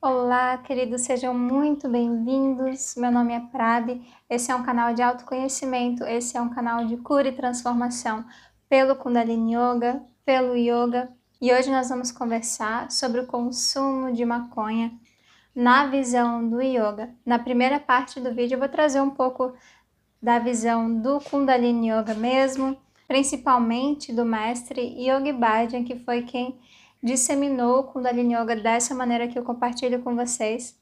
Olá, queridos, sejam muito bem-vindos. Meu nome é Prabi, esse é um canal de autoconhecimento, esse é um canal de cura e transformação pelo Kundalini Yoga, pelo Yoga. E hoje nós vamos conversar sobre o consumo de maconha na visão do Yoga. Na primeira parte do vídeo eu vou trazer um pouco da visão do Kundalini Yoga mesmo, principalmente do mestre Yogi Bhajan, que foi quem disseminou o Kundalini Yoga dessa maneira que eu compartilho com vocês.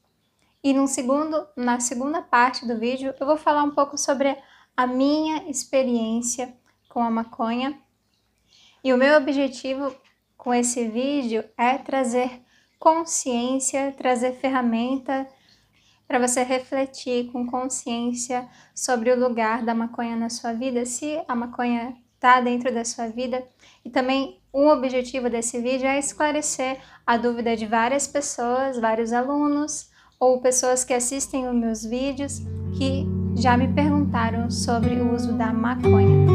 E na segunda parte do vídeo, eu vou falar um pouco sobre a minha experiência com a maconha. E o meu objetivo com esse vídeo é trazer consciência, trazer ferramenta para você refletir com consciência sobre o lugar da maconha na sua vida, se a maconha está dentro da sua vida. E também o objetivo desse vídeo é esclarecer a dúvida de várias pessoas, vários alunos ou pessoas que assistem os meus vídeos que já me perguntaram sobre o uso da maconha.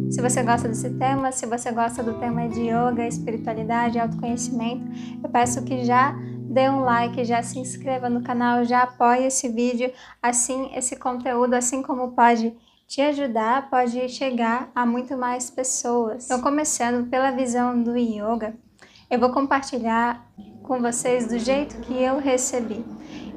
Se você gosta desse tema, se você gosta do tema de yoga, espiritualidade, autoconhecimento, eu peço que já dê um like, já se inscreva no canal, já apoie esse vídeo, assim esse conteúdo, assim como pode te ajudar, pode chegar a muito mais pessoas. Então, começando pela visão do yoga, eu vou compartilhar com vocês do jeito que eu recebi.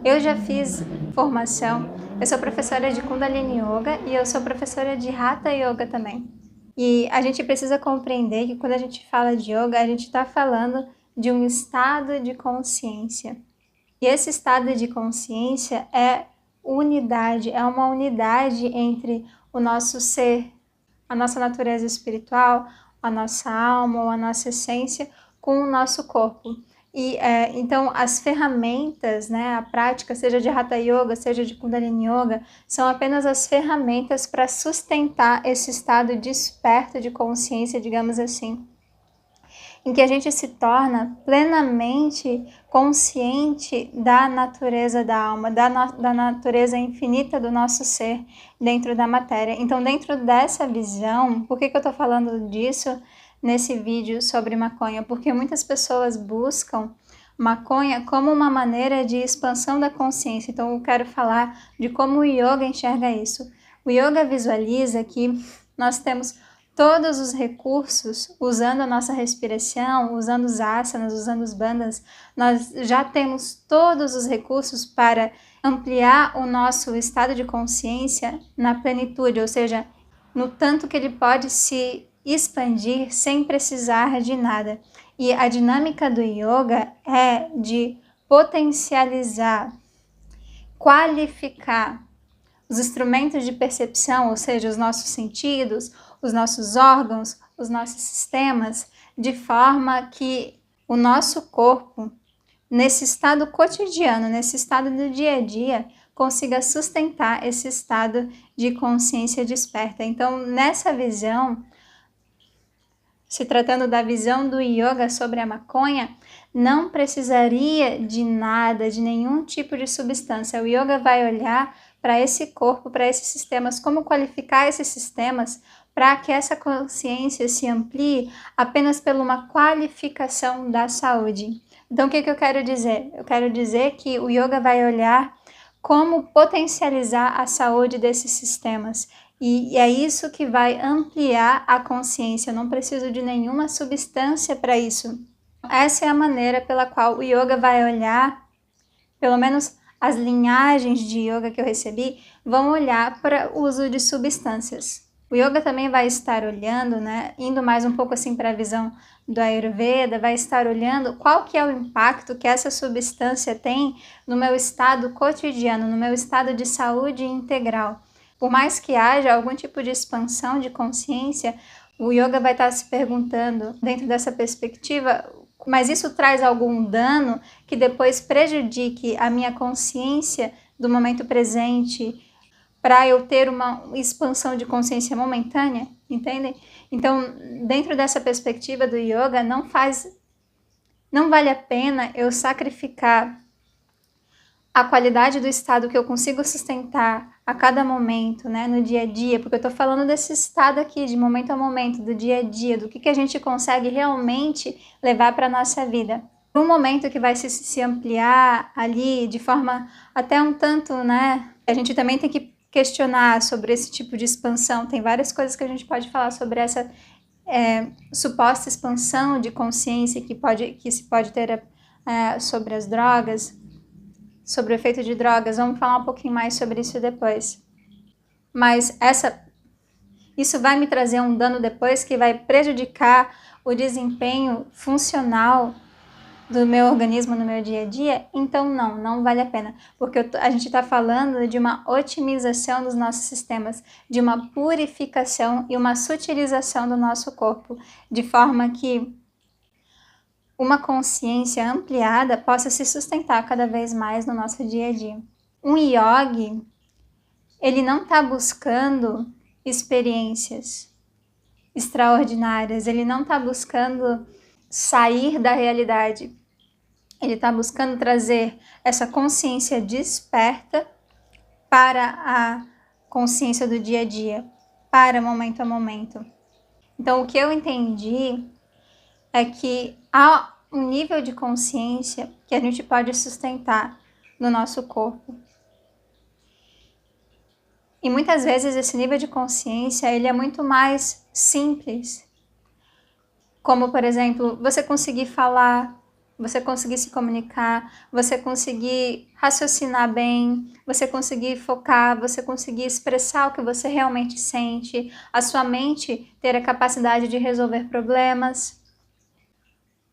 Eu já fiz formação, eu sou professora de Kundalini Yoga e eu sou professora de Hatha Yoga também. E a gente precisa compreender que quando a gente fala de yoga, a gente está falando de um estado de consciência. E esse estado de consciência é unidade, é uma unidade entre o nosso ser, a nossa natureza espiritual, a nossa alma ou a nossa essência com o nosso corpo. E então as ferramentas, né, a prática, seja de Hatha Yoga, seja de Kundalini Yoga, são apenas as ferramentas para sustentar esse estado desperto de consciência, digamos assim, em que a gente se torna plenamente consciente da natureza da alma, da natureza infinita do nosso ser dentro da matéria. Então, dentro dessa visão, por que eu estou falando disso nesse vídeo sobre maconha? Porque muitas pessoas buscam maconha como uma maneira de expansão da consciência. Então, eu quero falar de como o yoga enxerga isso. O yoga visualiza que nós temos todos os recursos, usando a nossa respiração, usando os asanas, usando os bandhas, nós já temos todos os recursos para ampliar o nosso estado de consciência na plenitude, ou seja, no tanto que ele pode se expandir sem precisar de nada. E a dinâmica do yoga é de potencializar, qualificar os instrumentos de percepção, ou seja, os nossos sentidos, os nossos órgãos, os nossos sistemas, de forma que o nosso corpo, nesse estado cotidiano, nesse estado do dia a dia, consiga sustentar esse estado de consciência desperta. Então, nessa visão, se tratando da visão do yoga sobre a maconha, não precisaria de nada, de nenhum tipo de substância. O yoga vai olhar para esse corpo, para esses sistemas, como qualificar esses sistemas para que essa consciência se amplie apenas por uma qualificação da saúde. Então, o que eu quero dizer? Eu quero dizer que o yoga vai olhar como potencializar a saúde desses sistemas. E é isso que vai ampliar a consciência. Eu não preciso de nenhuma substância para isso. Essa é a maneira pela qual o yoga vai olhar, pelo menos as linhagens de yoga que eu recebi, vão olhar para o uso de substâncias. O yoga também vai estar olhando, né, indo mais um pouco assim para a visão do Ayurveda, vai estar olhando qual que é o impacto que essa substância tem no meu estado cotidiano, no meu estado de saúde integral. Por mais que haja algum tipo de expansão de consciência, o yoga vai estar se perguntando, dentro dessa perspectiva, mas isso traz algum dano que depois prejudique a minha consciência do momento presente para eu ter uma expansão de consciência momentânea, entendem? Então, dentro dessa perspectiva do yoga, não vale a pena eu sacrificar a qualidade do estado que eu consigo sustentar a cada momento, né, no dia a dia, porque eu tô falando desse estado aqui, de momento a momento, do dia a dia, do que a gente consegue realmente levar para nossa vida. Um momento que vai se ampliar ali de forma até um tanto, né, a gente também tem que questionar sobre esse tipo de expansão. Tem várias coisas que a gente pode falar sobre essa suposta expansão de consciência que se pode ter sobre as drogas, sobre o efeito de drogas. Vamos falar um pouquinho mais sobre isso depois. Mas isso vai me trazer um dano depois que vai prejudicar o desempenho funcional do meu organismo no meu dia a dia? Então não vale a pena, porque a gente está falando de uma otimização dos nossos sistemas, de uma purificação e uma sutilização do nosso corpo, de forma que uma consciência ampliada possa se sustentar cada vez mais no nosso dia a dia. Um yogi, ele não está buscando experiências extraordinárias, ele não está buscando sair da realidade. Ele está buscando trazer essa consciência desperta para a consciência do dia a dia, para momento a momento. Então, o que eu entendi é que há um nível de consciência que a gente pode sustentar no nosso corpo. E muitas vezes esse nível de consciência ele é muito mais simples. Como, por exemplo, você conseguir falar, você conseguir se comunicar, você conseguir raciocinar bem, você conseguir focar, você conseguir expressar o que você realmente sente, a sua mente ter a capacidade de resolver problemas,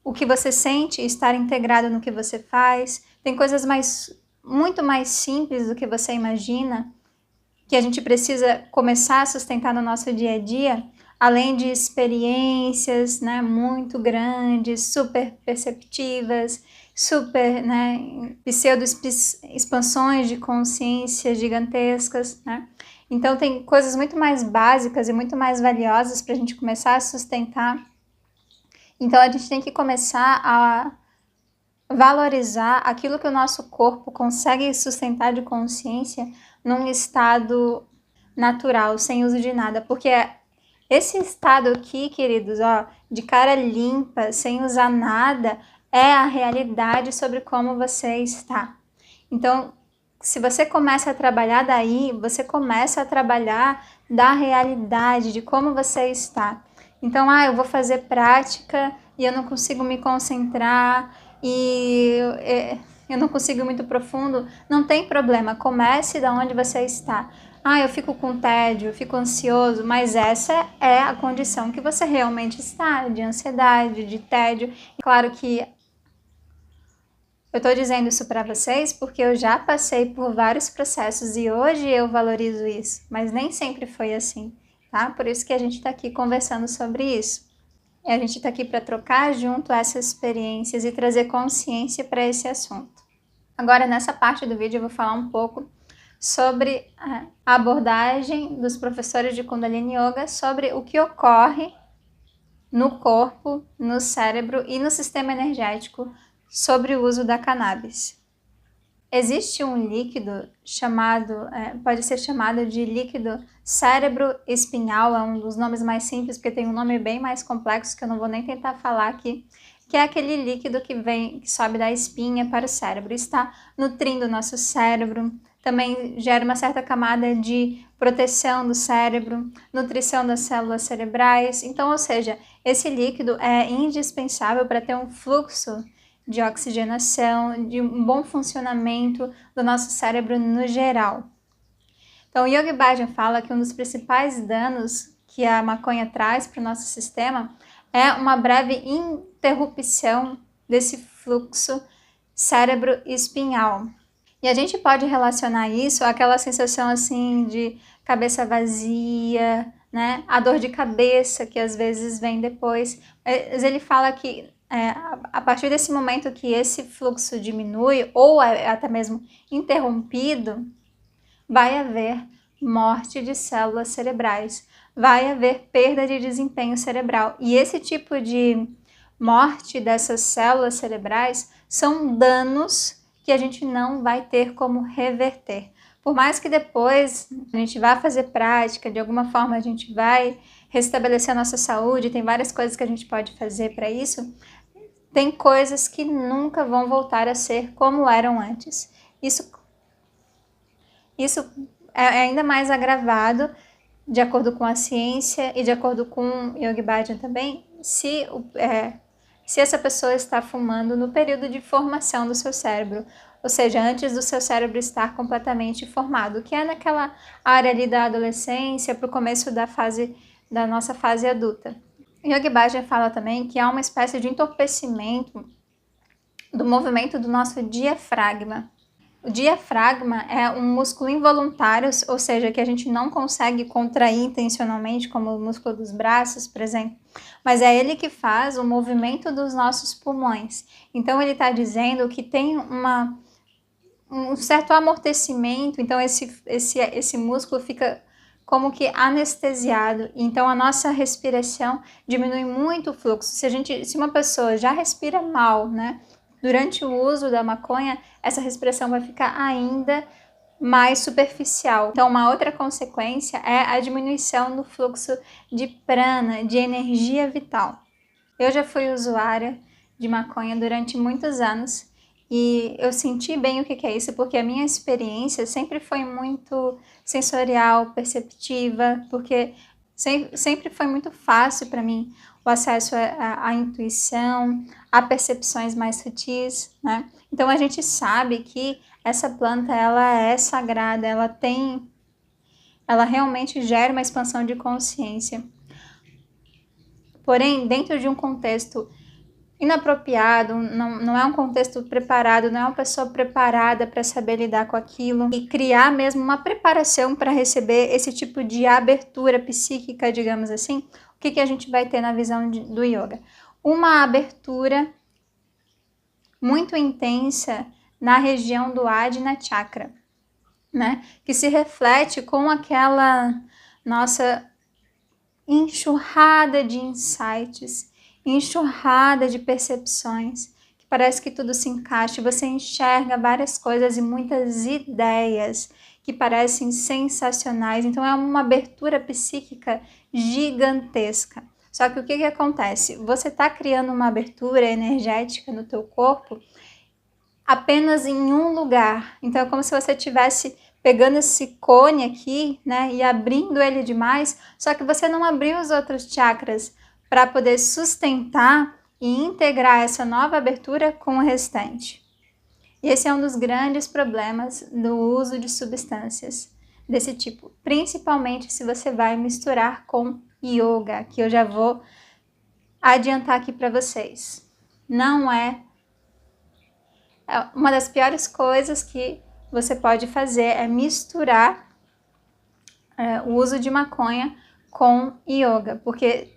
o que você sente estar integrado no que você faz. Tem coisas muito mais simples do que você imagina, que a gente precisa começar a sustentar no nosso dia a dia, além de experiências, né, muito grandes, super perceptivas, super, né, pseudo-expansões de consciência gigantescas, né? Então tem coisas muito mais básicas e muito mais valiosas para a gente começar a sustentar. Então a gente tem que começar a valorizar aquilo que o nosso corpo consegue sustentar de consciência num estado natural, sem uso de nada, porque esse estado aqui, queridos, ó, de cara limpa, sem usar nada, é a realidade sobre como você está. Então, se você começa a trabalhar daí, você começa a trabalhar da realidade, de como você está. Então, eu vou fazer prática e eu não consigo me concentrar e eu não consigo ir muito profundo. Não tem problema, comece da onde você está. Eu fico com tédio, eu fico ansioso, mas essa é a condição que você realmente está, de ansiedade, de tédio. Claro que eu estou dizendo isso para vocês porque eu já passei por vários processos e hoje eu valorizo isso, mas nem sempre foi assim, tá? Por isso que a gente está aqui conversando sobre isso. E a gente está aqui para trocar junto essas experiências e trazer consciência para esse assunto. Agora, nessa parte do vídeo, eu vou falar um pouco sobre a abordagem dos professores de Kundalini Yoga sobre o que ocorre no corpo, no cérebro e no sistema energético sobre o uso da cannabis. Existe um líquido pode ser chamado de líquido cérebro espinhal, é um dos nomes mais simples, porque tem um nome bem mais complexo que eu não vou nem tentar falar aqui, que é aquele líquido que sobe da espinha para o cérebro, está nutrindo o nosso cérebro, também gera uma certa camada de proteção do cérebro, nutrição das células cerebrais. Então, ou seja, esse líquido é indispensável para ter um fluxo de oxigenação, de um bom funcionamento do nosso cérebro no geral. Então, o Yogi Bhajan fala que um dos principais danos que a maconha traz para o nosso sistema é uma breve interrupção desse fluxo cérebro-espinhal. E a gente pode relacionar isso àquela sensação assim de cabeça vazia, né? A dor de cabeça que às vezes vem depois. Mas ele fala que a partir desse momento que esse fluxo diminui ou é até mesmo interrompido, vai haver morte de células cerebrais, vai haver perda de desempenho cerebral. E esse tipo de morte dessas células cerebrais são danos que a gente não vai ter como reverter. Por mais que depois a gente vá fazer prática, de alguma forma a gente vai restabelecer a nossa saúde, tem várias coisas que a gente pode fazer para isso, tem coisas que nunca vão voltar a ser como eram antes. Isso é ainda mais agravado, de acordo com a ciência e de acordo com Yogi Bhajan também, se essa pessoa está fumando no período de formação do seu cérebro, ou seja, antes do seu cérebro estar completamente formado, que é naquela área ali da adolescência para o começo da nossa fase adulta. Yogi Bhajan fala também que há uma espécie de entorpecimento do movimento do nosso diafragma. O diafragma é um músculo involuntário, ou seja, que a gente não consegue contrair intencionalmente, como o músculo dos braços, por exemplo, mas é ele que faz o movimento dos nossos pulmões. Então ele está dizendo que tem um certo amortecimento, então esse músculo fica como que anestesiado, então a nossa respiração diminui muito o fluxo. Se uma pessoa já respira mal, né, durante o uso da maconha, essa respiração vai ficar ainda mais superficial. Então, uma outra consequência é a diminuição do fluxo de prana, de energia vital. Eu já fui usuária de maconha durante muitos anos e eu senti bem o que é isso, porque a minha experiência sempre foi muito sensorial, perceptiva, porque sempre foi muito fácil para mim o acesso à intuição, a percepções mais sutis, né? Então a gente sabe que essa planta ela é sagrada, ela realmente gera uma expansão de consciência. Porém, dentro de um contexto inapropriado, não é um contexto preparado, não é uma pessoa preparada para saber lidar com aquilo e criar mesmo uma preparação para receber esse tipo de abertura psíquica, digamos assim, o que a gente vai ter na visão do yoga? Uma abertura muito intensa na região do Ajna Chakra, né? Que se reflete com aquela nossa enxurrada de insights, enxurrada de percepções, que parece que tudo se encaixa, você enxerga várias coisas e muitas ideias que parecem sensacionais, então é uma abertura psíquica gigantesca. Só que o que acontece? Você está criando uma abertura energética no teu corpo apenas em um lugar, então é como se você estivesse pegando esse cone aqui, né, e abrindo ele demais, só que você não abriu os outros chakras para poder sustentar e integrar essa nova abertura com o restante. E esse é um dos grandes problemas do uso de substâncias desse tipo, principalmente se você vai misturar com yoga, que eu já vou adiantar aqui para vocês. Não é uma das piores coisas que você pode fazer é misturar o uso de maconha com yoga, porque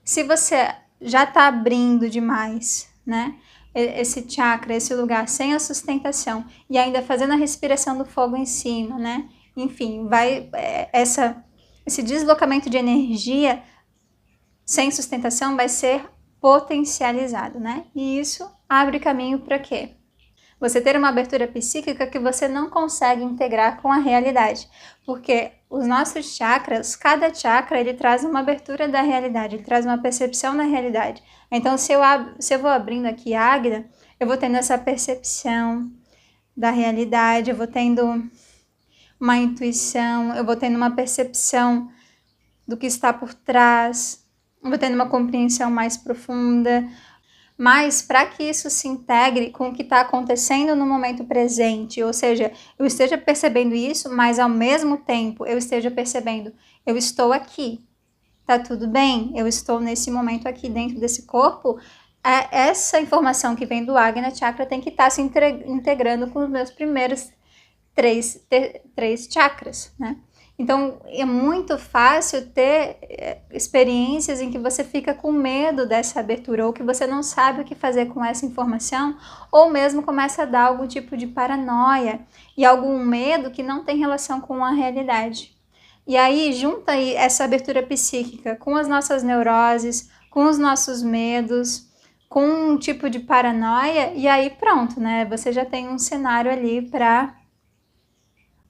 se você já está abrindo demais, né, esse chakra, esse lugar sem a sustentação e ainda fazendo a respiração do fogo em cima, né, enfim, esse deslocamento de energia sem sustentação vai ser potencializado, né, e isso abre caminho para quê? Você ter uma abertura psíquica que você não consegue integrar com a realidade, porque os nossos chakras, cada chakra, ele traz uma abertura da realidade, ele traz uma percepção da realidade. Então, se eu vou abrindo aqui Agna, eu vou tendo essa percepção da realidade, eu vou tendo uma intuição, eu vou tendo uma percepção do que está por trás, eu vou tendo uma compreensão mais profunda. Mas para que isso se integre com o que está acontecendo no momento presente, ou seja, eu esteja percebendo isso, mas ao mesmo tempo eu esteja percebendo, eu estou aqui, tá tudo bem, eu estou nesse momento aqui dentro desse corpo, essa informação que vem do Ajna Chakra tem que estar se integrando com os meus primeiros três chakras, né? Então, é muito fácil ter experiências em que você fica com medo dessa abertura, ou que você não sabe o que fazer com essa informação, ou mesmo começa a dar algum tipo de paranoia e algum medo que não tem relação com a realidade. E aí, junta aí essa abertura psíquica com as nossas neuroses, com os nossos medos, com um tipo de paranoia, e aí pronto, né? Você já tem um cenário ali para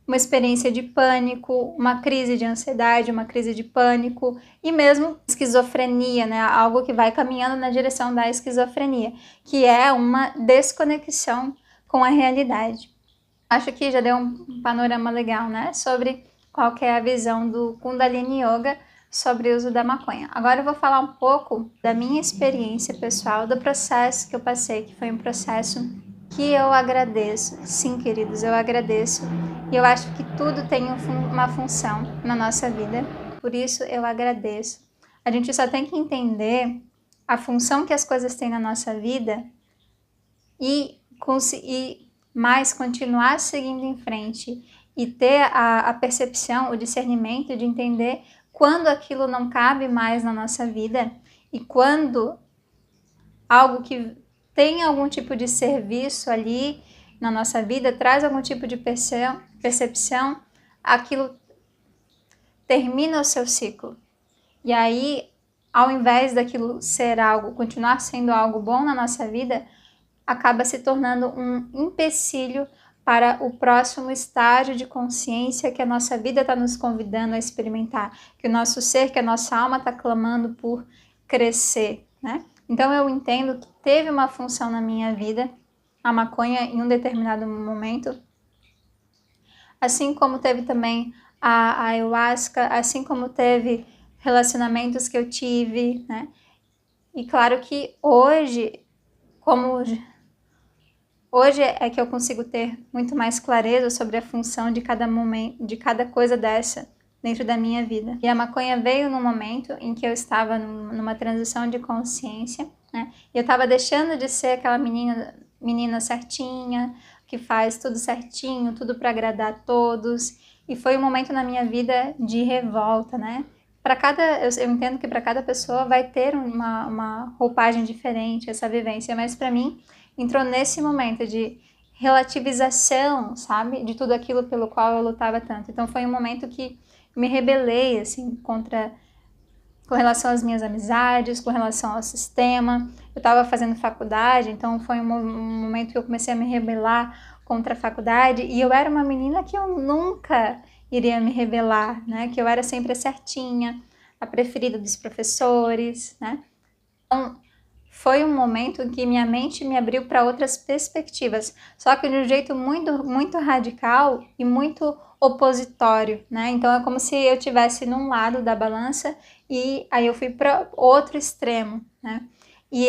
uma experiência de pânico, uma crise de ansiedade, uma crise de pânico e mesmo esquizofrenia, né? Algo que vai caminhando na direção da esquizofrenia, que é uma desconexão com a realidade. Acho que já deu um panorama legal, né? Sobre qual que é a visão do Kundalini Yoga sobre o uso da maconha. Agora eu vou falar um pouco da minha experiência pessoal, do processo que eu passei, que foi um processo que eu agradeço. Sim, queridos, eu agradeço. E eu acho que tudo tem uma função na nossa vida, por isso eu agradeço. A gente só tem que entender a função que as coisas têm na nossa vida e mais continuar seguindo em frente e ter a percepção, o discernimento de entender quando aquilo não cabe mais na nossa vida e quando algo que tem algum tipo de serviço ali na nossa vida, traz algum tipo de percepção, aquilo termina o seu ciclo. E aí, ao invés daquilo ser algo, continuar sendo algo bom na nossa vida, acaba se tornando um empecilho para o próximo estágio de consciência que a nossa vida está nos convidando a experimentar, que o nosso ser, que a nossa alma está clamando por crescer, né? Então eu entendo que teve uma função na minha vida, a maconha em um determinado momento, assim como teve também a ayahuasca, assim como teve relacionamentos que eu tive, né? E claro que hoje é que eu consigo ter muito mais clareza sobre a função de cada momento, de cada coisa dessa dentro da minha vida. E a maconha veio num momento em que eu estava numa transição de consciência, né? E eu estava deixando de ser aquela menina certinha, que faz tudo certinho, tudo para agradar a todos. E foi um momento na minha vida de revolta, né? Eu entendo que para cada pessoa vai ter uma roupagem diferente, essa vivência, mas para mim entrou nesse momento de relativização, sabe? De tudo aquilo pelo qual eu lutava tanto. Então foi um momento que me rebelei, assim, com relação às minhas amizades, com relação ao sistema. Eu estava fazendo faculdade, então foi um momento que eu comecei a me rebelar contra a faculdade, e eu era uma menina que eu nunca iria me rebelar, né? Que eu era sempre a certinha, a preferida dos professores, né? Então, foi um momento em que minha mente me abriu para outras perspectivas, só que de um jeito muito, muito radical e muito opositório, né? Então é como se eu tivesse num lado da balança e aí eu fui para outro extremo, né? E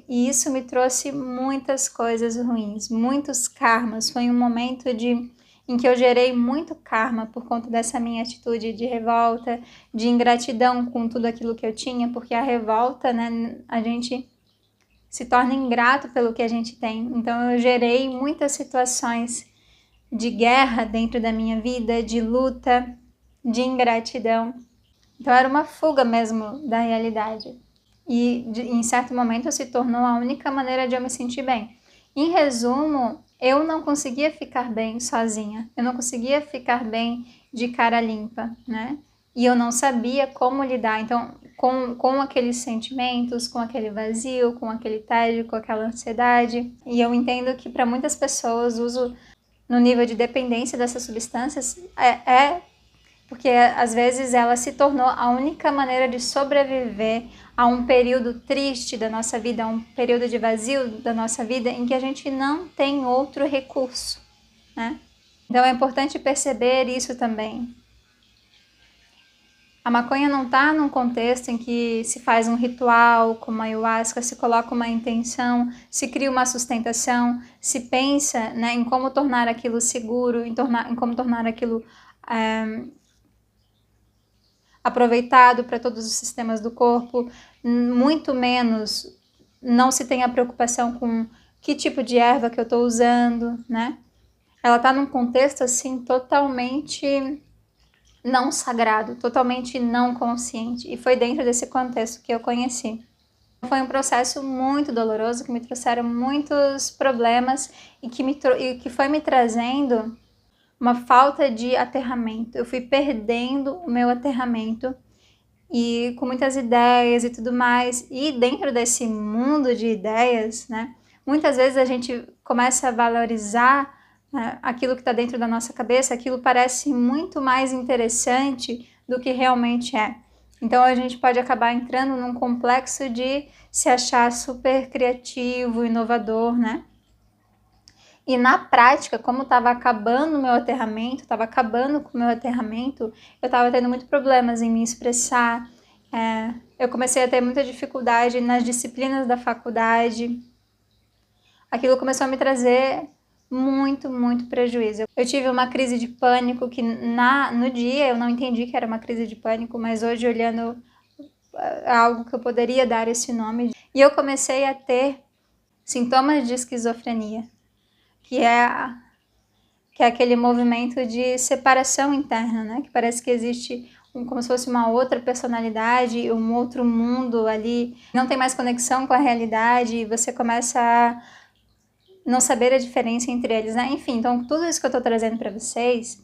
isso me trouxe muitas coisas ruins, muitos karmas. Foi um momento em que eu gerei muito karma por conta dessa minha atitude de revolta, de ingratidão com tudo aquilo que eu tinha, porque a revolta, né, a gente se torna ingrato pelo que a gente tem. Então eu gerei muitas situações de guerra dentro da minha vida, de luta, de ingratidão. Então era uma fuga mesmo da realidade. E em certo momento se tornou a única maneira de eu me sentir bem. Em resumo, eu não conseguia ficar bem sozinha. Eu não conseguia ficar bem de cara limpa, né? E eu não sabia como lidar. Então, com aqueles sentimentos, com aquele vazio, com aquele tédio, com aquela ansiedade. E eu entendo que para muitas pessoas o uso no nível de dependência dessas substâncias porque às vezes ela se tornou a única maneira de sobreviver a um período triste da nossa vida, a um período de vazio da nossa vida em que a gente não tem outro recurso, né? Então é importante perceber isso também. A maconha não está num contexto em que se faz um ritual como a ayahuasca, se coloca uma intenção, se cria uma sustentação, se pensa, né, em como tornar aquilo seguro, em como tornar aquilo aproveitado para todos os sistemas do corpo, muito menos não se tem a preocupação com que tipo de erva que eu estou usando, né? Ela está num contexto assim totalmente não sagrado, totalmente não consciente, e foi dentro desse contexto que eu conheci. Foi um processo muito doloroso, que me trouxeram muitos problemas e que foi me trazendo uma falta de aterramento. Eu fui perdendo o meu aterramento e com muitas ideias e tudo mais. E dentro desse mundo de ideias, né, muitas vezes a gente começa a valorizar, né, aquilo que está dentro da nossa cabeça, aquilo parece muito mais interessante do que realmente é. Então a gente pode acabar entrando num complexo de se achar super criativo, inovador, né? E na prática, como estava acabando o meu aterramento, estava acabando com o meu aterramento, eu estava tendo muitos problemas em me expressar. Eu comecei a ter muita dificuldade nas disciplinas da faculdade. Aquilo começou a me trazer muito, muito prejuízo. Eu tive uma crise de pânico que no dia eu não entendi que era uma crise de pânico, mas hoje olhando algo que eu poderia dar esse nome. E eu comecei a ter sintomas de esquizofrenia, que é aquele movimento de separação interna, né? Que parece que existe como se fosse uma outra personalidade, um outro mundo ali, não tem mais conexão com a realidade, e você começa a não saber a diferença entre eles, né? Enfim, então tudo isso que eu tô trazendo para vocês,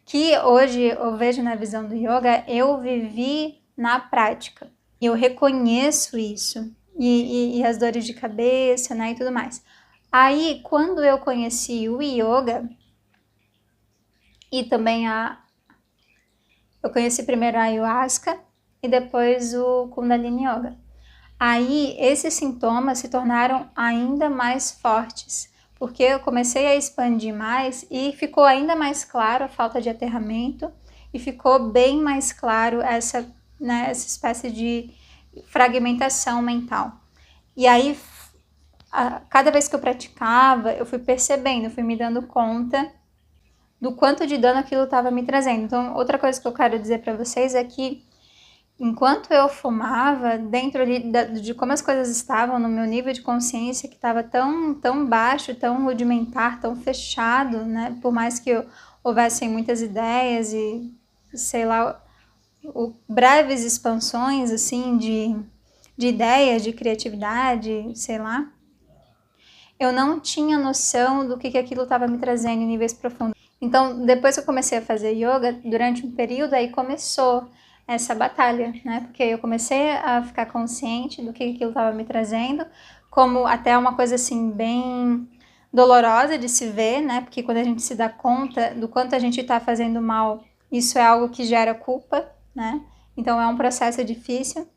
que hoje eu vejo na visão do yoga, eu vivi na prática. Eu reconheço isso, e as dores de cabeça, né, e tudo mais. Aí, quando eu conheci o yoga, e também eu conheci primeiro a ayahuasca e depois o Kundalini Yoga. Aí, esses sintomas se tornaram ainda mais fortes, porque eu comecei a expandir mais e ficou ainda mais claro a falta de aterramento e ficou bem mais claro essa espécie de fragmentação mental. E aí, cada vez que eu praticava, eu fui percebendo, eu fui me dando conta do quanto de dano aquilo estava me trazendo. Então, outra coisa que eu quero dizer para vocês é que enquanto eu fumava, dentro de como as coisas estavam, no meu nível de consciência que estava tão baixo, tão rudimentar, tão fechado, né? Por mais que houvessem muitas ideias e, sei lá, breves expansões, assim, de ideias, de criatividade, sei lá, eu não tinha noção do que aquilo estava me trazendo em níveis profundos. Então, depois que eu comecei a fazer yoga, durante um período, aí começou essa batalha, né? Porque eu comecei a ficar consciente do que aquilo estava me trazendo, como até uma coisa assim bem dolorosa de se ver, né? Porque quando a gente se dá conta do quanto a gente está fazendo mal, isso é algo que gera culpa, né? Então é um processo difícil.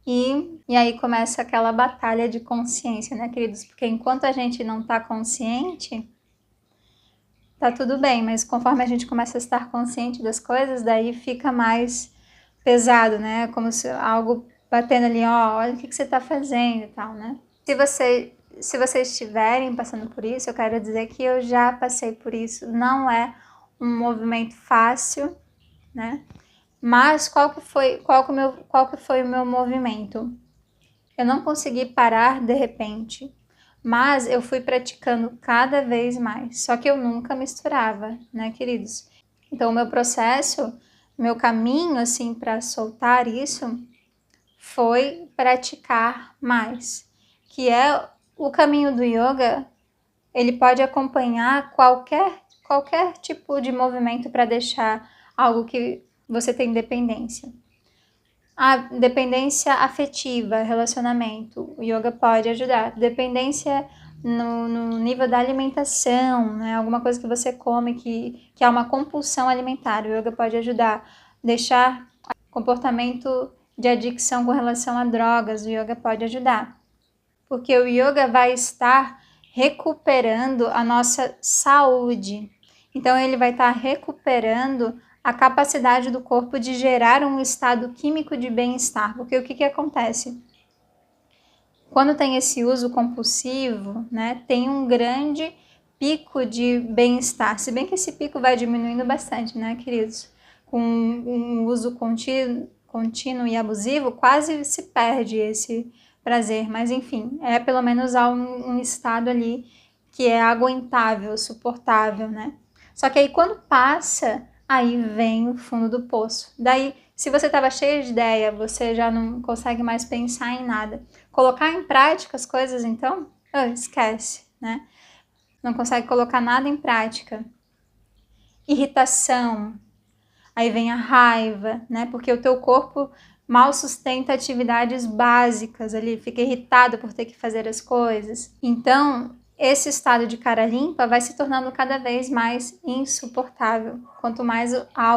E aí começa aquela batalha de consciência, né, queridos? Porque enquanto a gente não está consciente, tá tudo bem, mas conforme a gente começa a estar consciente das coisas, daí fica mais pesado, né? Como se algo batendo ali, ó, olha o que você tá fazendo e tal, né? Se vocês estiverem passando por isso, eu quero dizer que eu já passei por isso. Não é um movimento fácil, né? Mas qual que foi o meu movimento? Eu não consegui parar de repente, mas eu fui praticando cada vez mais. Só que eu nunca misturava, né, queridos? Então, o meu processo, meu caminho, assim, para soltar isso foi praticar mais, que é o caminho do yoga. Ele pode acompanhar qualquer tipo de movimento para deixar algo que você tem dependência. A dependência afetiva, relacionamento, o yoga pode ajudar. Dependência no nível da alimentação, né? Alguma coisa que você come que é uma compulsão alimentar, o yoga pode ajudar. Deixar comportamento de adicção com relação a drogas, o yoga pode ajudar. Porque o yoga vai estar recuperando a nossa saúde. Então, ele vai estar recuperando a capacidade do corpo de gerar um estado químico de bem-estar. Porque o que acontece? Quando tem esse uso compulsivo, né, tem um grande pico de bem-estar. Se bem que esse pico vai diminuindo bastante, né, queridos? Com um uso contínuo e abusivo, quase se perde esse prazer. Mas, enfim, é pelo menos um estado ali que é aguentável, suportável, né? Só que aí quando passa, aí vem o fundo do poço. Daí, se você estava cheio de ideia, você já não consegue mais pensar em nada. Colocar em prática as coisas, então, esquece, né? Não consegue colocar nada em prática. Irritação. aí vem a raiva, né? Porque o teu corpo mal sustenta atividades básicas ali, fica irritado por ter que fazer as coisas. Então, esse estado de cara limpa vai se tornando cada vez mais insuportável, quanto mais há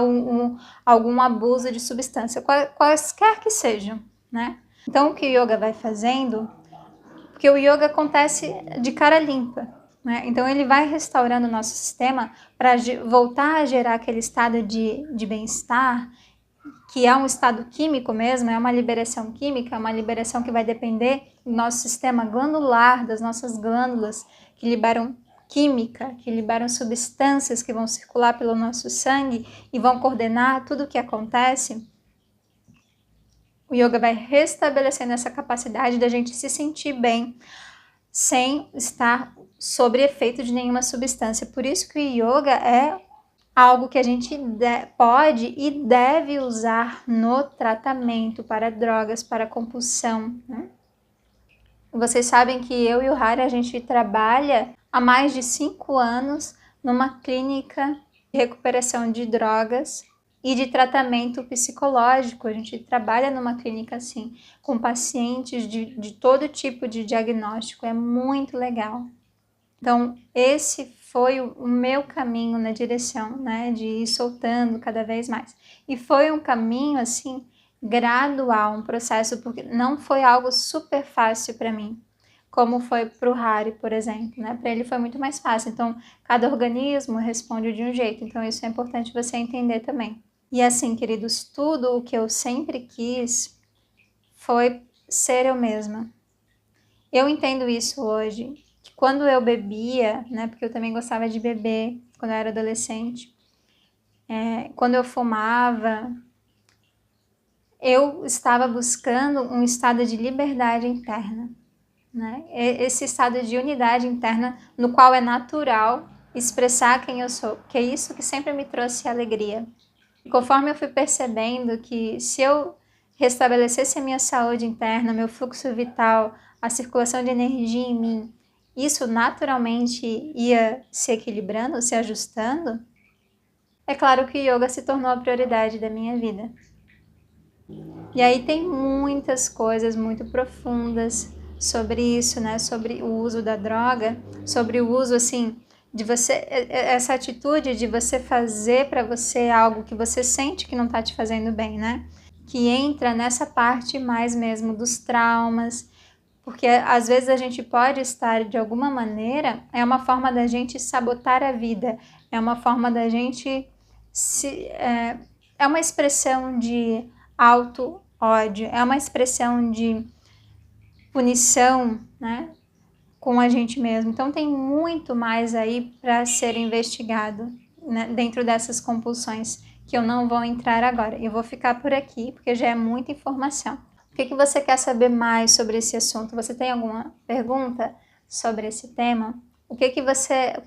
algum abuso de substância, quaisquer que sejam, né? Então, o que o yoga vai fazendo, porque o yoga acontece de cara limpa, né? Então, ele vai restaurando o nosso sistema para voltar a gerar aquele estado de bem-estar, que é um estado químico mesmo, é uma liberação química, uma liberação que vai depender do nosso sistema glandular, das nossas glândulas, que liberam química, que liberam substâncias que vão circular pelo nosso sangue e vão coordenar tudo o que acontece. O yoga vai restabelecendo essa capacidade da gente se sentir bem, sem estar sob efeito de nenhuma substância. Por isso que o yoga é algo que a gente pode e deve usar no tratamento para drogas, para compulsão, né? Vocês sabem que eu e o Hari, a gente trabalha há mais de 5 anos numa clínica de recuperação de drogas e de tratamento psicológico. A gente trabalha numa clínica assim, com pacientes de todo tipo de diagnóstico. É muito legal. Então, esse foi o meu caminho na direção, né, de ir soltando cada vez mais. E foi um caminho, assim, gradual, um processo, porque não foi algo super fácil para mim, como foi para o Hari, por exemplo, né? Para ele foi muito mais fácil. Então, cada organismo responde de um jeito. Então, isso é importante você entender também. E assim, queridos, tudo o que eu sempre quis foi ser eu mesma. Eu entendo isso hoje. Quando eu bebia, né, porque eu também gostava de beber quando eu era adolescente, quando eu fumava, eu estava buscando um estado de liberdade interna, né? Esse estado de unidade interna no qual é natural expressar quem eu sou, porque é isso que sempre me trouxe alegria. E conforme eu fui percebendo que se eu restabelecesse a minha saúde interna, meu fluxo vital, a circulação de energia em mim, isso naturalmente ia se equilibrando, se ajustando, é claro que o yoga se tornou a prioridade da minha vida. E aí tem muitas coisas muito profundas sobre isso, né? Sobre o uso da droga, sobre o uso, assim, de você, essa atitude de você fazer para você algo que você sente que não tá te fazendo bem, né? Que entra nessa parte mais mesmo dos traumas, porque às vezes a gente pode estar de alguma maneira, é uma forma da gente sabotar a vida, é uma forma da gente é uma expressão de auto-ódio, é uma expressão de punição, né, com a gente mesmo. Então tem muito mais aí para ser investigado, né, dentro dessas compulsões, que eu não vou entrar agora. Eu vou ficar por aqui, porque já é muita informação. O que você quer saber mais sobre esse assunto? Você tem alguma pergunta sobre esse tema? O que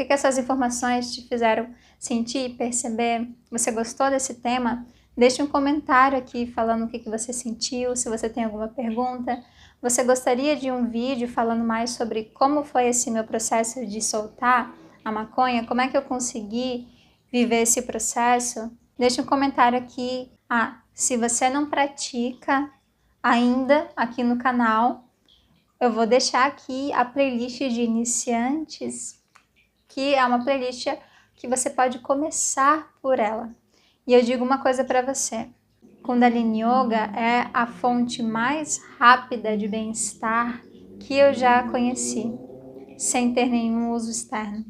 essas informações te fizeram sentir, perceber? Você gostou desse tema? Deixe um comentário aqui falando o que você sentiu, se você tem alguma pergunta. Você gostaria de um vídeo falando mais sobre como foi esse meu processo de soltar a maconha? Como é que eu consegui viver esse processo? Deixe um comentário aqui. Se você não pratica ainda aqui no canal, eu vou deixar aqui a playlist de iniciantes, que é uma playlist que você pode começar por ela. E eu digo uma coisa para você, Kundalini Yoga é a fonte mais rápida de bem-estar que eu já conheci, sem ter nenhum uso externo.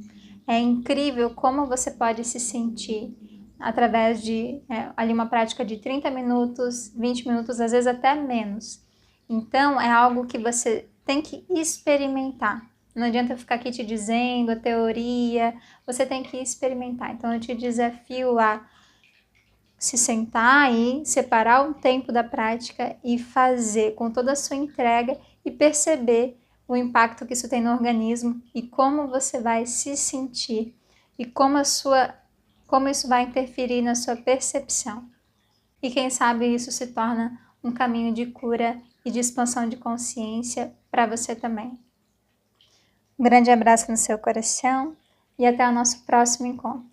É incrível como você pode se sentir através de ali uma prática de 30 minutos, 20 minutos, às vezes até menos. Então, é algo que você tem que experimentar. Não adianta eu ficar aqui te dizendo a teoria, você tem que experimentar. Então, eu te desafio a se sentar aí, separar um tempo da prática e fazer com toda a sua entrega e perceber o impacto que isso tem no organismo e como você vai se sentir e como isso vai interferir na sua percepção. E quem sabe isso se torna um caminho de cura e de expansão de consciência para você também. Um grande abraço no seu coração e até o nosso próximo encontro.